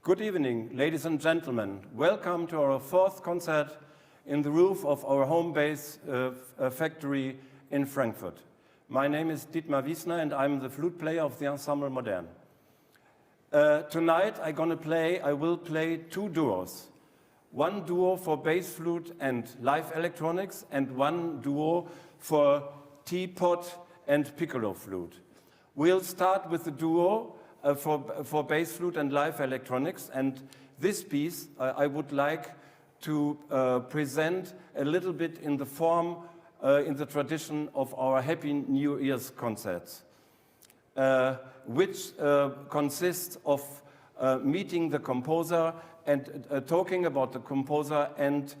Good evening, ladies and gentlemen. Welcome to our fourth concert in the roof of our home base factory in Frankfurt. My name is Dietmar Wiesner and I'm the flute player of the Ensemble Modern. Tonight I will play two duos. One duo for bass flute and live electronics and one duo for teapot and piccolo flute. We'll start with the duo for bass flute and live electronics, and this piece I would like to present a little bit in the form, in the tradition of our Happy New Year's concerts, which consists of meeting the composer and talking about the composer and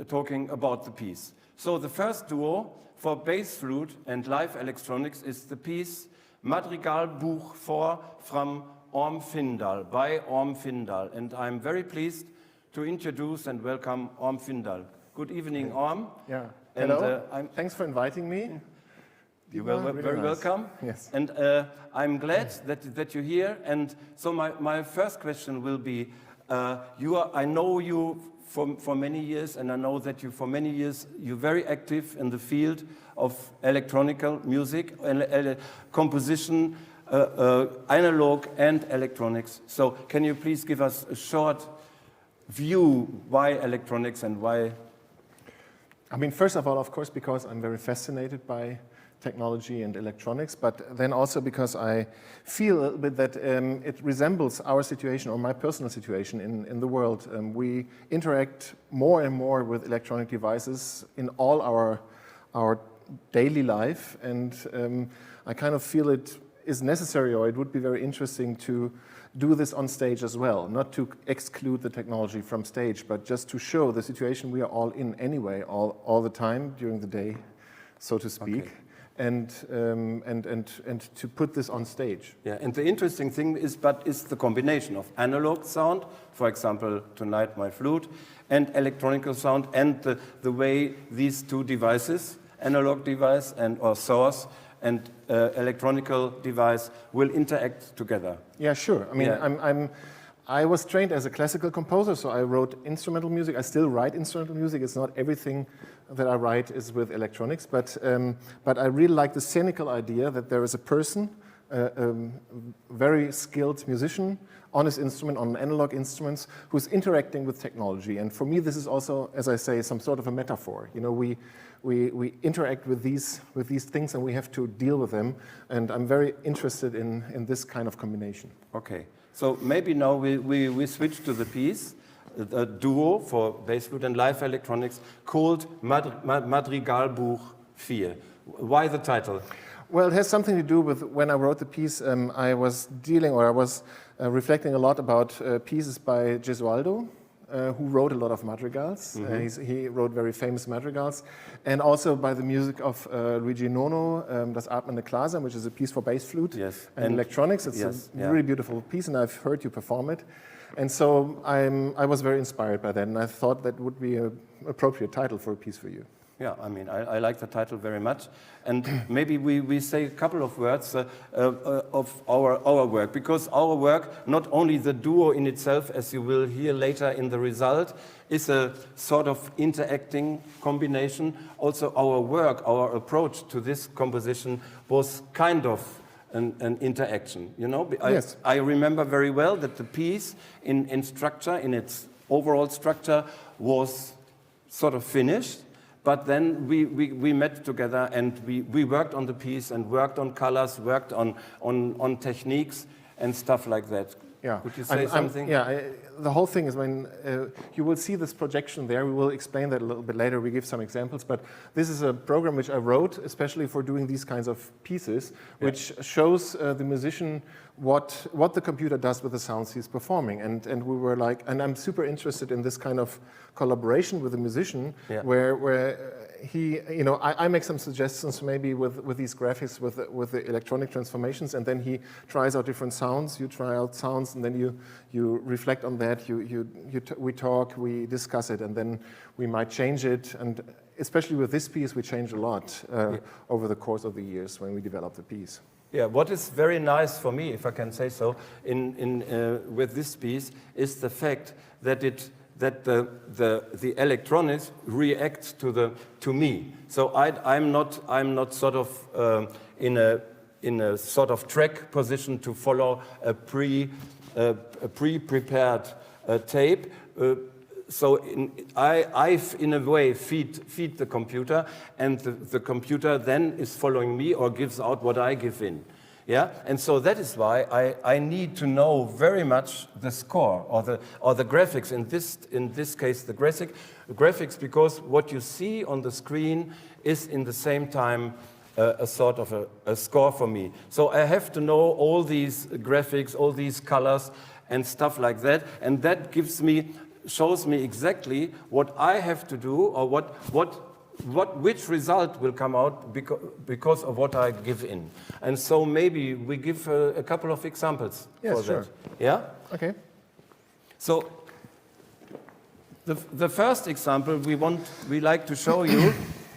talking about the piece. So the first duo for bass flute and live electronics is the piece Madrigalbuch 4 from Orm Findal, by Orm Findal. And I'm very pleased to introduce and welcome Orm Findal. Good evening, Orm. Yeah. And, hello. Thanks for inviting me. You are very welcome. Yes. And I'm glad that you're here. And so my first question will be, I know you for many years, and I know that you for many years you're very active in the field of electronic music, composition, analog and electronics. So can you please give us a short view why electronics and why? I mean, first of all, of course, because I'm very fascinated by technology and electronics, but then also because I feel a little bit that it resembles our situation or my personal situation in the world. We interact more and more with electronic devices in all our daily life, and I kind of feel it is necessary, or it would be very interesting to do this on stage as well, not to exclude the technology from stage, but just to show the situation we are all in anyway, all the time during the day, so to speak. Okay. And to put this on stage. Yeah, and the interesting thing is the combination of analog sound, for example, tonight my flute, and electronic sound, and the way these two devices, analog device or source, and electronic device will interact together. Yeah, sure. I mean, yeah. I was trained as a classical composer, so I wrote instrumental music. I still write instrumental music. It's not everything that I write is with electronics, but I really like the cynical idea that there is a person, very skilled musician on his instrument, on analog instruments, who's interacting with technology. And for me, this is also, as I say, some sort of a metaphor. You know, we interact with these things, and we have to deal with them. And I'm very interested in this kind of combination. Okay. So maybe now we switch to the piece, a duo for bass flute and live electronics called Madrigalbuch 4. Why the title? Well, it has something to do with when I wrote the piece. I was reflecting a lot about pieces by Gesualdo, who wrote a lot of madrigals. Mm-hmm. He wrote very famous madrigals. And also by the music of Luigi Nono, Das Atmende Glaser, which is a piece for bass flute and electronics. It's a really beautiful piece, and I've heard you perform it. And so I was very inspired by that, and I thought that would be an appropriate title for a piece for you. Yeah, I mean, I like the title very much. And maybe we say a couple of words of our work, because our work, not only the duo in itself, as you will hear later in the result, is a sort of interacting combination. Also our work, our approach to this composition was kind of an interaction, you know? Yes. I remember very well that the piece in structure, in its overall structure, was sort of finished. But then we met together and we worked on the piece and worked on colors, worked on techniques and stuff like that. Yeah. Could you say something? the whole thing is when you will see this projection there. We will explain that a little bit later. We give some examples, but this is a program which I wrote especially for doing these kinds of pieces, which shows the musician what the computer does with the sounds he's performing. And we were like, and I'm super interested in this kind of collaboration with the musician, where he, you know, I make some suggestions maybe with these graphics, with the electronic transformations, and then he tries out different sounds. You try out sounds, and then you reflect on that. We talk, we discuss it, and then we might change it. And especially with this piece, we changed a lot over the course of the years when we developed the piece. Yeah, what is very nice for me, if I can say so, with this piece is the fact that the electronics reacts to me. So I'm not sort of in a sort of track position to follow a pre-prepared tape. So I in a way feed the computer, and the computer then is following me or gives out what I give in. Yeah, and so that is why I need to know very much the score or the graphics. In this case, the graphics, because what you see on the screen is in the same time a sort of a score for me. So I have to know all these graphics, all these colors and stuff like that, and that shows me exactly what I have to do, or which result will come out because of what I give in. And so maybe we give a couple of examples for sure. that. Yeah? Okay. So the first example we like to show you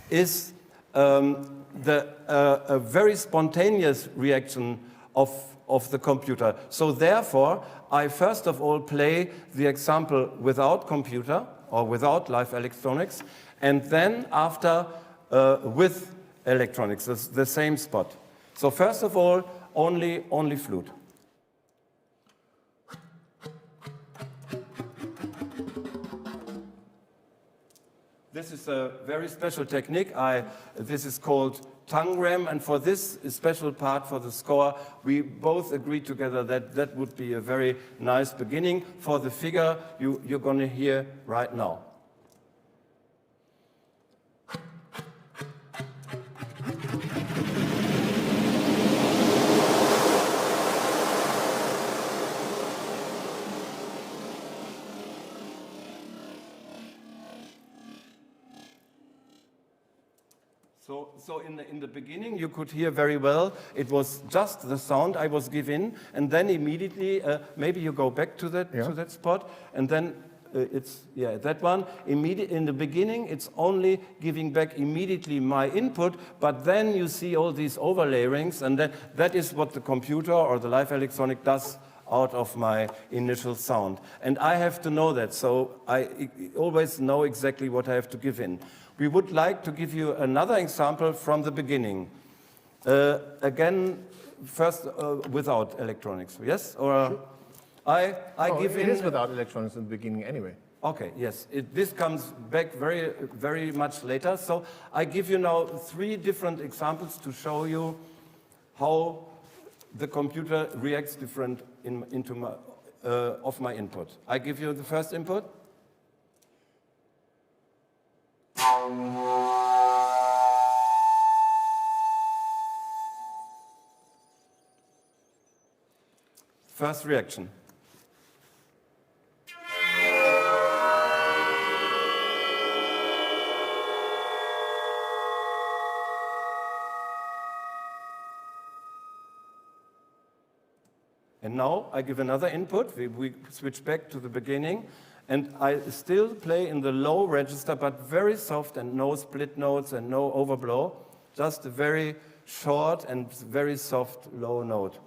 is a very spontaneous reaction of the computer. So therefore, I first of all play the example without computer or without live electronics, and then after with electronics, the same spot. So first of all, only flute. This is a very special technique. This is called Tangram, and for this special part for the score, we both agreed together that that would be a very nice beginning for the figure you're going to hear right now. So in the beginning, you could hear very well, it was just the sound I was giving, and then immediately, maybe you go back to that spot, and then it's, that one. In the beginning, it's only giving back immediately my input, but then you see all these overlayings, and that is what the computer or the live electronic does out of my initial sound. And I have to know that, so I always know exactly what I have to give in. We would like to give you another example from the beginning. Again, first without electronics, yes? Or sure. I give in. It is without electronics in the beginning anyway. Okay, yes. This comes back very, very much later. So I give you now 3 different examples to show you how the computer reacts different of my input. I give you the first input. First reaction. And now I give another input. We switch back to the beginning. And I still play in the low register, but very soft and no split notes and no overblow. Just a very short and very soft low note.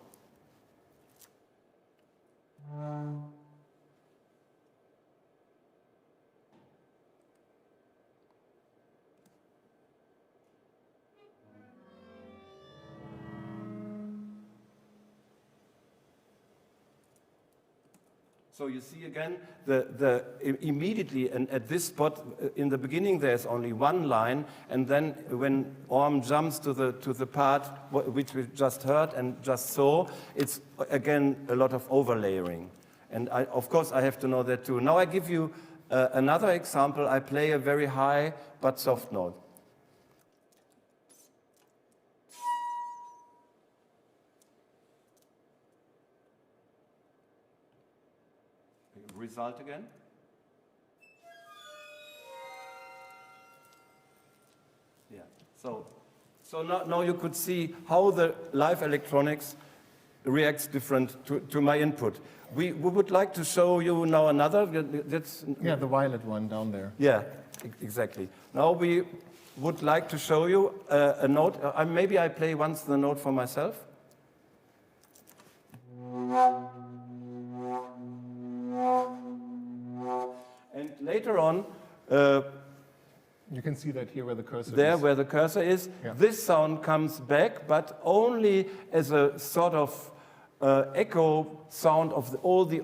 So you see again, immediately, and at this spot, in the beginning, there's only one line, and then when Orm jumps to the part which we just heard and just saw, it's again a lot of overlaying. And of course, I have to know that too. Now I give you another example. I play a very high but soft note. Result again. Yeah. So now you could see how the live electronics reacts different to my input. We would like to show you now another. Yeah, the violet one down there. Yeah, exactly. Now we would like to show you a note. Maybe I play once the note for myself. And later on, you can see that here where the cursor there is. where the cursor is, Yeah. this sound comes back, but only as a sort of echo sound of all the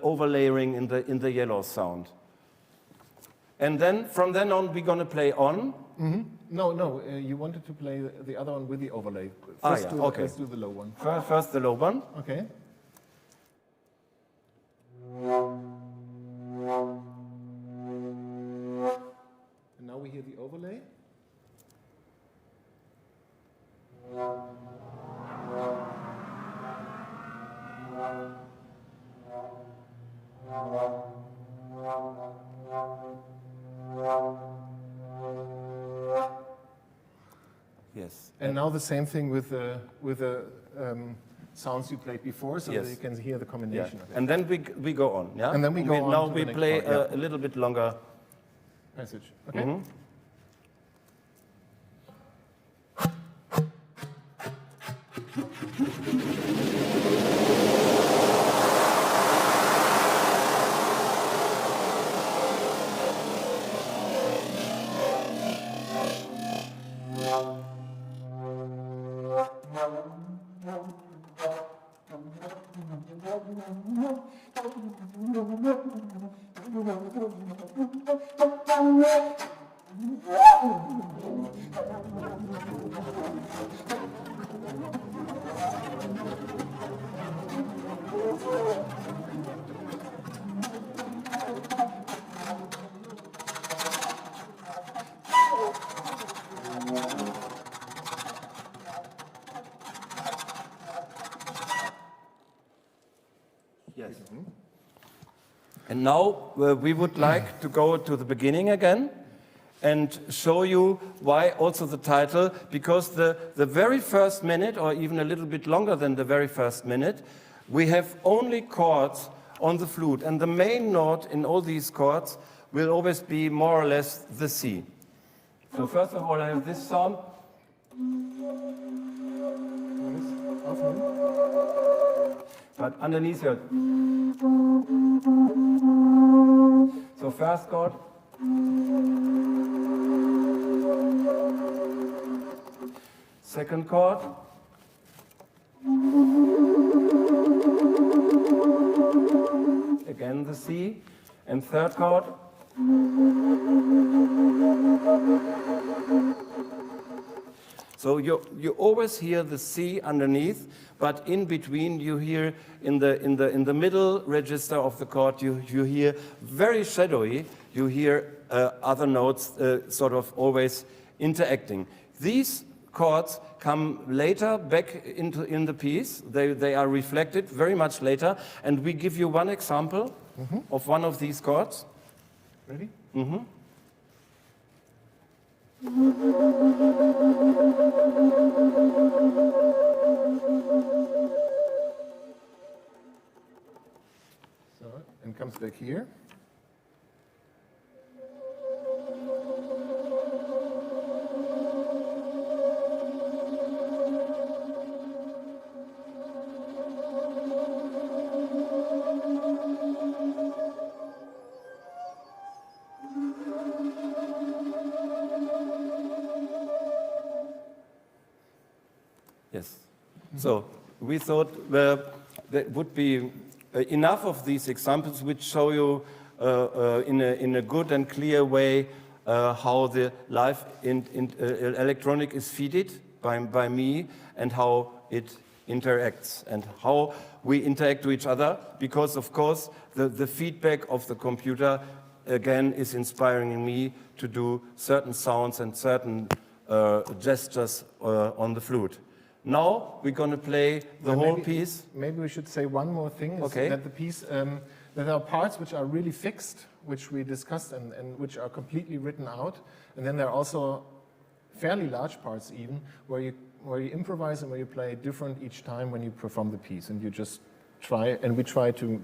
overlaying in the yellow sound. And then from then on, we're going to play on. Mm-hmm. No, you wanted to play the other one with the overlay. Yeah, okay. Let's do the low one. First the low one. Okay. And now we hear the overlay. Yes. And now the same thing with the sounds you played before, so Yes. that you can hear the Yeah. combination of it. And then we go on. Yeah. And then we go on Now to we the next play part, yeah. a little bit longer. Passage. Okay. Mhm. Yes. And now we would like to go to the beginning again and show you why also the title, because the very first minute, or even a little bit longer than the very first minute, we have only chords on the flute. And the main note in all these chords will always be more or less the C. So first of all, I have this sound. But underneath here. So first chord. Second chord. Again the C. And third chord. So you always hear the C underneath, but in between you hear in the middle register of the chord you hear very shadowy. You hear other notes sort of always interacting. These chords come later back in the piece. They are reflected very much later, and we give you one example of one of these chords. Ready? Mm-hmm. So, and comes back here. Yes. So we thought there would be enough of these examples which show you in a good and clear way how the live electronic is fed by me and how it interacts and how we interact to each other, because of course the feedback of the computer again is inspiring me to do certain sounds and certain gestures on the flute. Now we're going to play the whole piece. Maybe we should say one more thing, is Okay. that the piece, that there are parts which are really fixed, which we discussed and which are completely written out, and then there are also fairly large parts even, where you improvise and where you play different each time when you perform the piece, and you just try, and we try to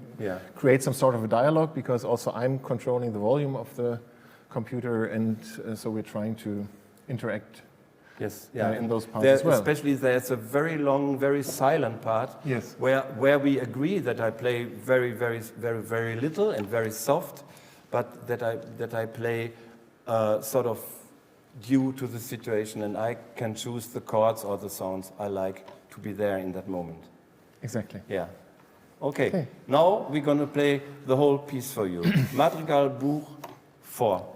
create some sort of a dialogue, because also I'm controlling the volume of the computer, and so we're trying to interact. Yes, in those parts as well. Especially there's a very long, very silent part, Yes. where we agree that I play very, very, very, very little and very soft, but that I play sort of due to the situation, and I can choose the chords or the sounds I like to be there in that moment. Exactly. Yeah. Okay. Now we're going to play the whole piece for you. Madrigal Buch 4.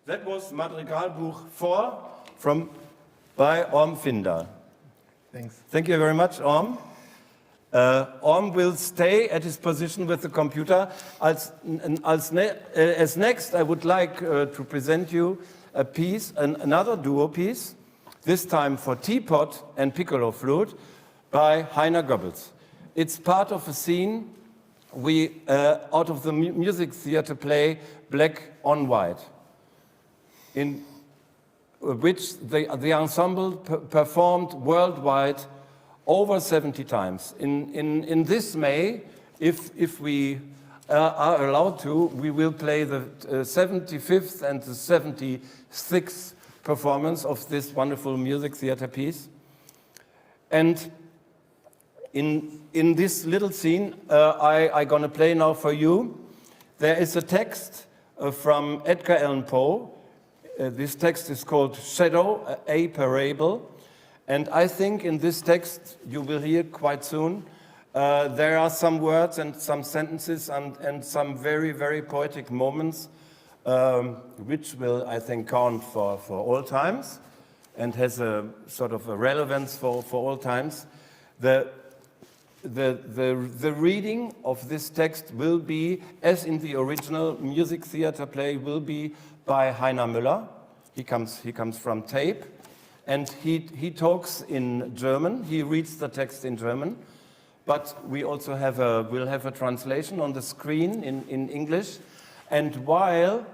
That was Madrigalbuch 4 by Orm Finder. Thanks. Thank you very much, Orm. Orm will stay at his position with the computer. As next, I would like to present you a piece, another duo piece, this time for teapot and piccolo flute by Heiner Goebbels. It's part of a scene out of the music theater play Black on White, in which the ensemble performed worldwide over 70 times. In this May, if we are allowed to, we will play the 75th and the 76th performance of this wonderful music theater piece. And in this little scene, I'm gonna play now for you. There is a text from Edgar Allan Poe. This text is called Shadow, a Parable. And I think in this text, you will hear quite soon, there are some words and some sentences and some very, very poetic moments, which will, I think, count for all times and has a sort of a relevance for all times. The reading of this text will be, as in the original music theater play, will be by Heiner Müller. He comes from tape, and he talks in German. He reads the text in German, but we also will have a translation on the screen in English. And while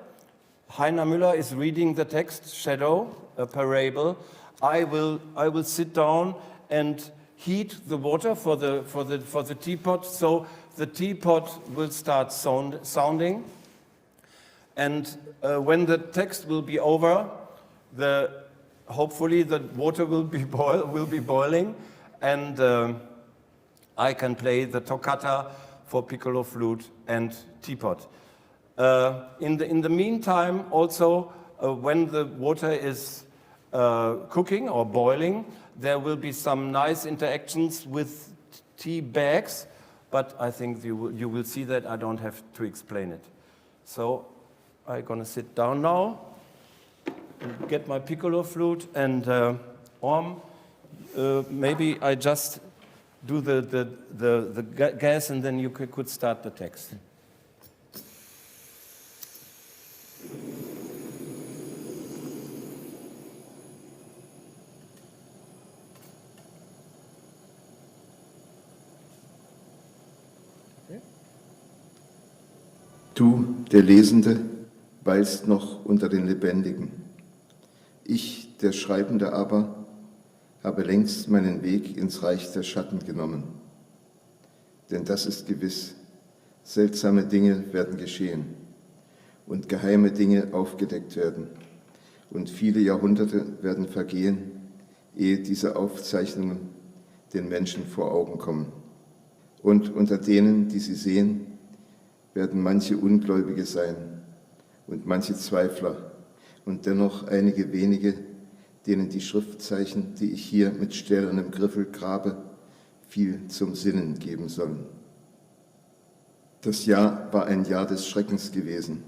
Heiner Müller is reading the text Shadow, a Parable, I will sit down and heat the water for the teapot, so the teapot will start sounding. And when the text will be over, the hopefully the water will be boiling, and I can play the toccata for piccolo flute and teapot. In the meantime, also, when the water is cooking or boiling, there will be some nice interactions with tea bags, but I think you will see that. I don't have to explain it. So I'm gonna sit down now and get my piccolo flute, and Orm, maybe I just do the gas, and then you could start the text. Du, der Lesende, weilst noch unter den Lebendigen. Ich, der Schreibende aber, habe längst meinen Weg ins Reich der Schatten genommen. Denn das ist gewiss, seltsame Dinge werden geschehen und geheime Dinge aufgedeckt werden und viele Jahrhunderte werden vergehen, ehe diese Aufzeichnungen den Menschen vor Augen kommen. Und unter denen, die sie sehen, werden manche Ungläubige sein und manche Zweifler und dennoch einige wenige, denen die Schriftzeichen, die ich hier mit stählernem Griffel grabe, viel zum Sinnen geben sollen. Das Jahr war ein Jahr des Schreckens gewesen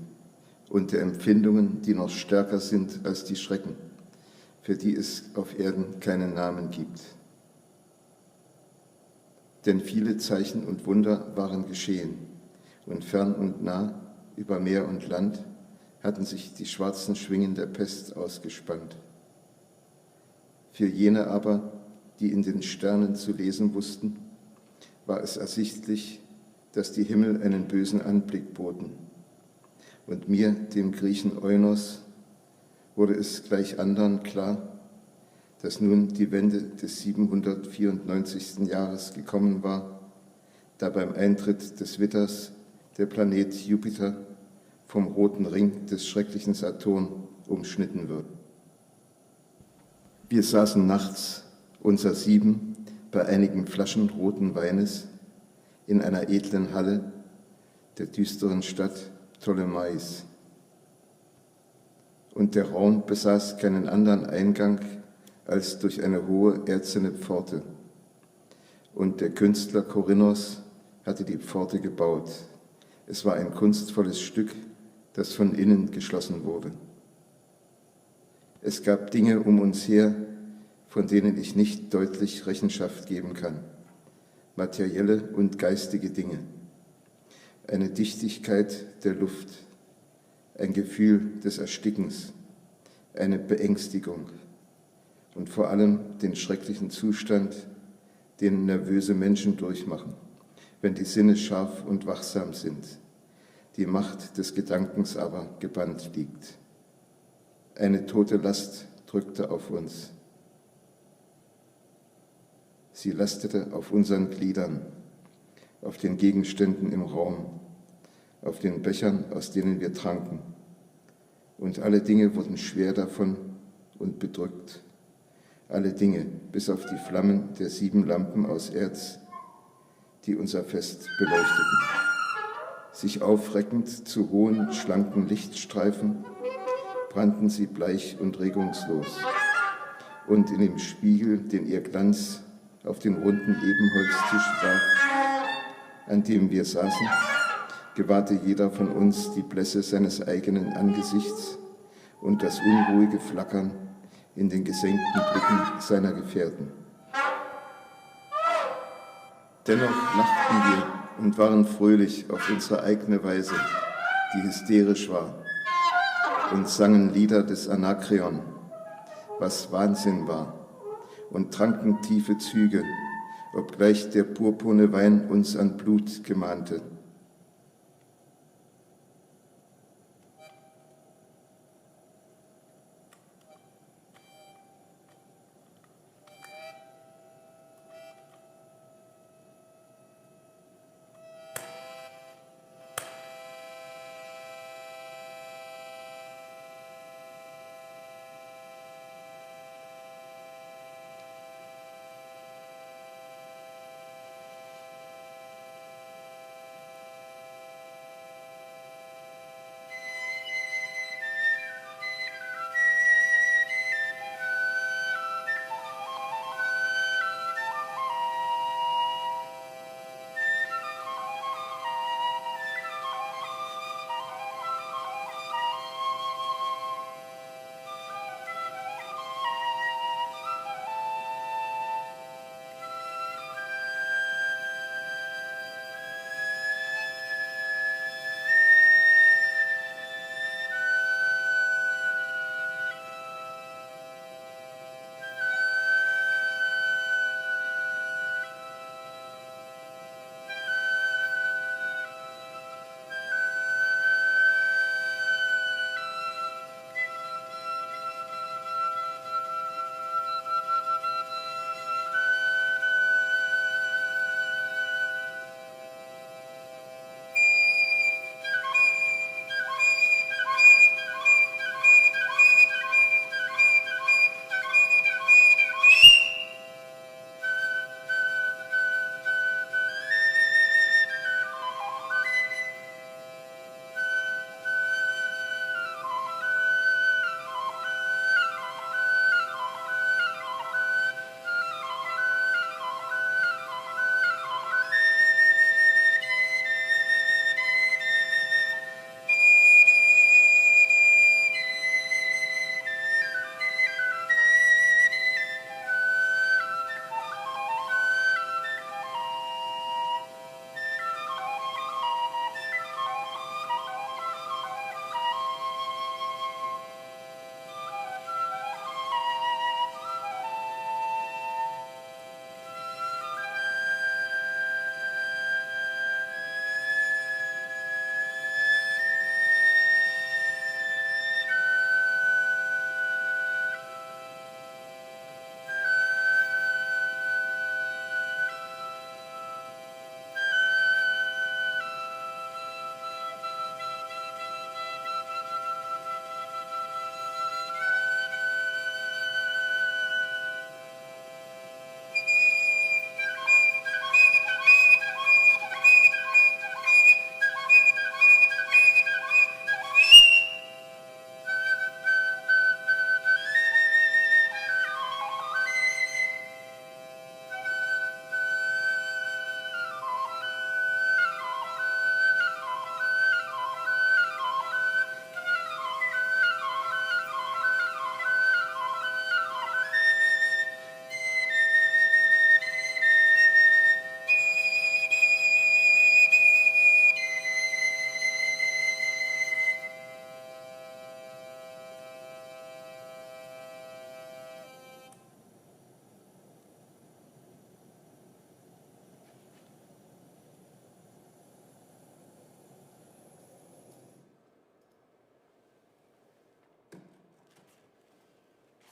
und der Empfindungen, die noch stärker sind als die Schrecken, für die es auf Erden keinen Namen gibt. Denn viele Zeichen und Wunder waren geschehen, und fern und nah, über Meer und Land, hatten sich die schwarzen Schwingen der Pest ausgespannt. Für jene aber, die in den Sternen zu lesen wussten, war es ersichtlich, dass die Himmel einen bösen Anblick boten. Und mir, dem Griechen Eunos, wurde es gleich andern klar, dass nun die Wende des 794. Jahres gekommen war, da beim Eintritt des Witters der Planet Jupiter vom roten Ring des schrecklichen Saturn umschnitten wird. Wir saßen nachts, unser Sieben, bei einigen Flaschen roten Weines in einer edlen Halle der düsteren Stadt Ptolemais. Und der Raum besaß keinen anderen Eingang als durch eine hohe erzene Pforte. Und der Künstler Korinnos hatte die Pforte gebaut. Es war ein kunstvolles Stück, das von innen geschlossen wurde. Es gab Dinge um uns her, von denen ich nicht deutlich Rechenschaft geben kann. Materielle und geistige Dinge. Eine Dichtigkeit der Luft, ein Gefühl des Erstickens, eine Beängstigung und vor allem den schrecklichen Zustand, den nervöse Menschen durchmachen, wenn die Sinne scharf und wachsam sind, die Macht des Gedankens aber gebannt liegt. Eine tote Last drückte auf uns. Sie lastete auf unseren Gliedern, auf den Gegenständen im Raum, auf den Bechern, aus denen wir tranken. Und alle Dinge wurden schwer davon und bedrückt. Alle Dinge, bis auf die Flammen der 7 Lampen aus Erz, die unser Fest beleuchteten. Sich aufreckend zu hohen, schlanken Lichtstreifen, brannten sie bleich und regungslos. Und in dem Spiegel, den ihr Glanz auf den runden Ebenholztisch warf, an dem wir saßen, gewahrte jeder von uns die Blässe seines eigenen Angesichts und das unruhige Flackern in den gesenkten Blicken seiner Gefährten. Dennoch lachten wir und waren fröhlich auf unsere eigene Weise, die hysterisch war, und sangen Lieder des Anakreon, was Wahnsinn war, und tranken tiefe Züge, obgleich der purpurne Wein uns an Blut gemahnte.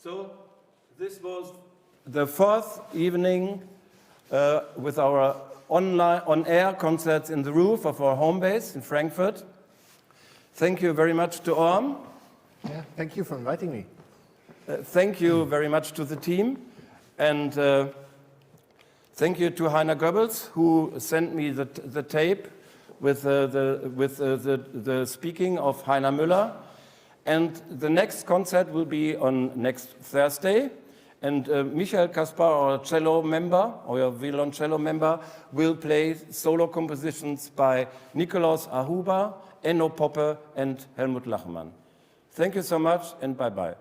So this was the fourth evening with our on-air concerts in the roof of our home base in Frankfurt. Thank you very much to Orm. Yeah, thank you for inviting me. Thank you very much to the team. And thank you to Heiner Goebbels, who sent me the tape with the speaking of Heiner Müller. And the next concert will be on next Thursday. And Michael Kaspar, our cello member, or violoncello member, will play solo compositions by Nikolaus Ahuba, Enno Poppe, and Helmut Lachmann. Thank you so much, and bye-bye.